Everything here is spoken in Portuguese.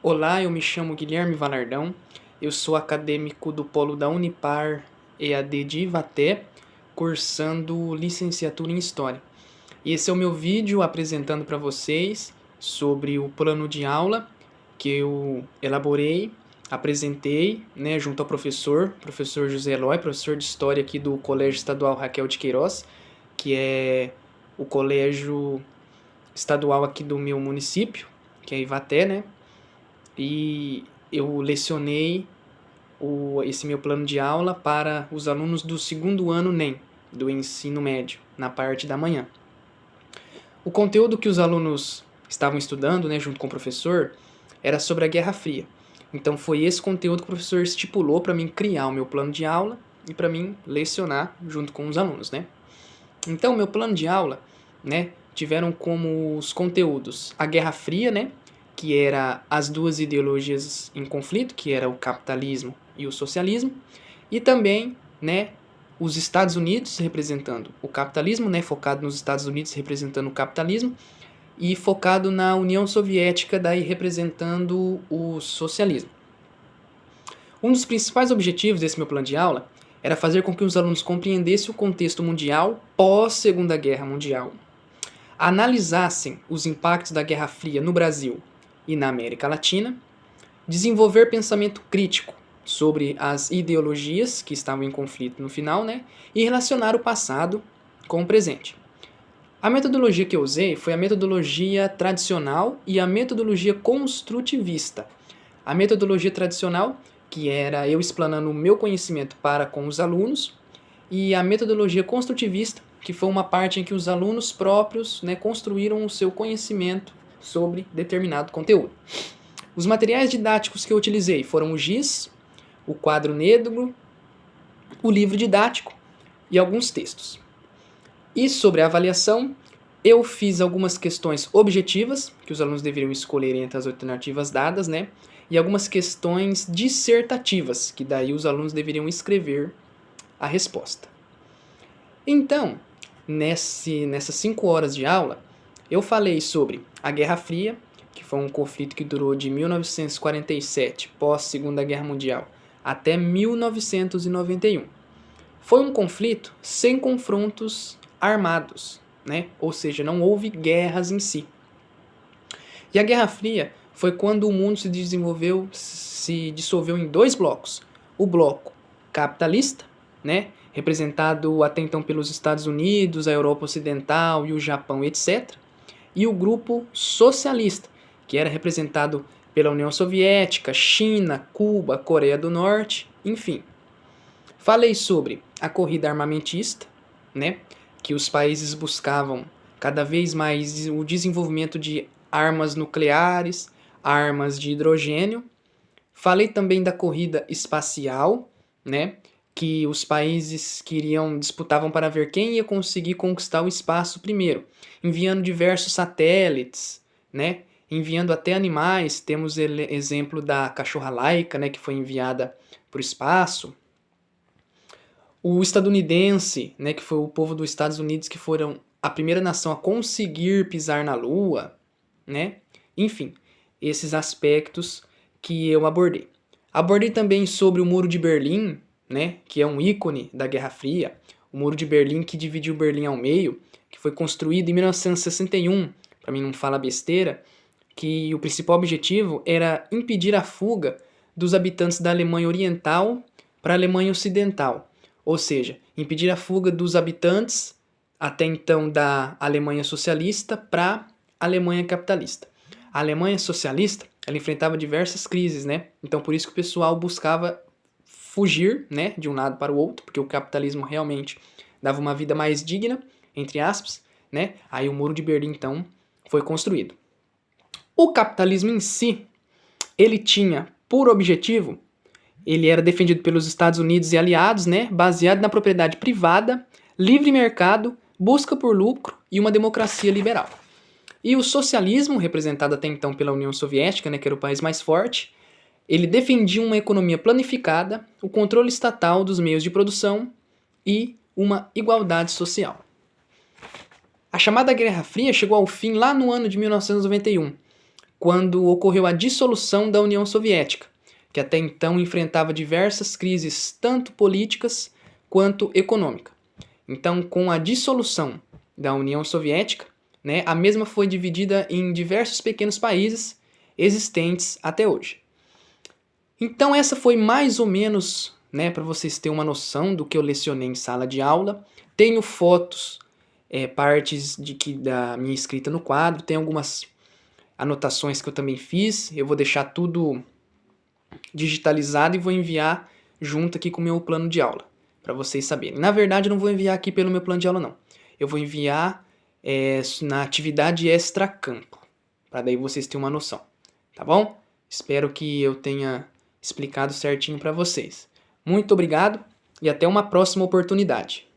Olá, eu me chamo Guilherme Valardão, eu sou acadêmico do Polo da Unipar EAD de Ivaté, cursando licenciatura em História. E esse é o meu vídeo apresentando para vocês sobre o plano de aula que eu elaborei, apresentei, junto ao professor José Eloy, professor de História aqui do Colégio Estadual Raquel de Queiroz, que é o colégio estadual aqui do meu município, que é Ivaté, né? E eu lecionei esse meu plano de aula para os alunos do segundo ano NEM, do ensino médio, na parte da manhã. O conteúdo que os alunos estavam estudando, junto com o professor, era sobre a Guerra Fria. Então foi esse conteúdo que o professor estipulou para mim criar o meu plano de aula e para mim lecionar junto com os alunos, Então, meu plano de aula, tiveram como os conteúdos a Guerra Fria, que era as duas ideologias em conflito, que era o capitalismo e o socialismo, e também, os Estados Unidos representando o capitalismo, focado nos Estados Unidos representando o capitalismo, e focado na União Soviética, daí representando o socialismo. Um dos principais objetivos desse meu plano de aula era fazer com que os alunos compreendessem o contexto mundial pós-Segunda Guerra Mundial, analisassem os impactos da Guerra Fria no Brasil e na América Latina, desenvolver pensamento crítico sobre as ideologias que estavam em conflito no final, e relacionar o passado com o presente. A metodologia que eu usei foi a metodologia tradicional e a metodologia construtivista. A metodologia tradicional, que era eu explanando o meu conhecimento para com os alunos, e a metodologia construtivista, que foi uma parte em que os alunos próprios construíram o seu conhecimento sobre determinado conteúdo. Os materiais didáticos que eu utilizei foram o giz, o quadro negro, o livro didático e alguns textos. E sobre a avaliação, eu fiz algumas questões objetivas, que os alunos deveriam escolher entre as alternativas dadas, e algumas questões dissertativas, que daí os alunos deveriam escrever a resposta. Então, nessas 5 horas de aula, eu falei sobre a Guerra Fria, que foi um conflito que durou de 1947, pós-Segunda Guerra Mundial, até 1991. Foi um conflito sem confrontos armados, ou seja, não houve guerras em si. E a Guerra Fria foi quando o mundo se dissolveu em 2 blocos. O bloco capitalista, representado até então pelos Estados Unidos, a Europa Ocidental e o Japão, etc. E o grupo socialista, que era representado pela União Soviética, China, Cuba, Coreia do Norte, enfim. Falei sobre a corrida armamentista, que os países buscavam cada vez mais o desenvolvimento de armas nucleares, armas de hidrogênio. Falei também da corrida espacial, que os países disputavam para ver quem ia conseguir conquistar o espaço primeiro, enviando diversos satélites, enviando até animais. Temos exemplo da cachorra Laika, que foi enviada para o espaço. O estadunidense, que foi o povo dos Estados Unidos que foram a primeira nação a conseguir pisar na Lua, Enfim, esses aspectos que eu abordei. Abordei também sobre o Muro de Berlim, que é um ícone da Guerra Fria, o Muro de Berlim que dividiu Berlim ao meio, que foi construído em 1961, para mim não falar besteira, que o principal objetivo era impedir a fuga dos habitantes da Alemanha Oriental para a Alemanha Ocidental, ou seja, impedir a fuga dos habitantes até então da Alemanha socialista para a Alemanha capitalista. A Alemanha socialista, ela enfrentava diversas crises, Então por isso que o pessoal buscava fugir, de um lado para o outro, porque o capitalismo realmente dava uma vida mais digna, entre aspas, Aí o Muro de Berlim, então, foi construído. O capitalismo em si, ele tinha por objetivo, ele era defendido pelos Estados Unidos e aliados, baseado na propriedade privada, livre mercado, busca por lucro e uma democracia liberal. E o socialismo, representado até então pela União Soviética, que era o país mais forte, ele defendia uma economia planificada, o controle estatal dos meios de produção e uma igualdade social. A chamada Guerra Fria chegou ao fim lá no ano de 1991, quando ocorreu a dissolução da União Soviética, que até então enfrentava diversas crises, tanto políticas quanto econômicas. Então, com a dissolução da União Soviética, né, a mesma foi dividida em diversos pequenos países existentes até hoje. Então, essa foi mais ou menos, né, para vocês terem uma noção do que eu lecionei em sala de aula. Tenho fotos, partes da minha escrita no quadro, tem algumas anotações que eu também fiz. Eu vou deixar tudo digitalizado e vou enviar junto aqui com o meu plano de aula, para vocês saberem. Na verdade, eu não vou enviar aqui pelo meu plano de aula, não. Eu vou enviar na atividade extra-campo, para daí vocês terem uma noção, tá bom? Espero que eu tenha explicado certinho para vocês. Muito obrigado e até uma próxima oportunidade.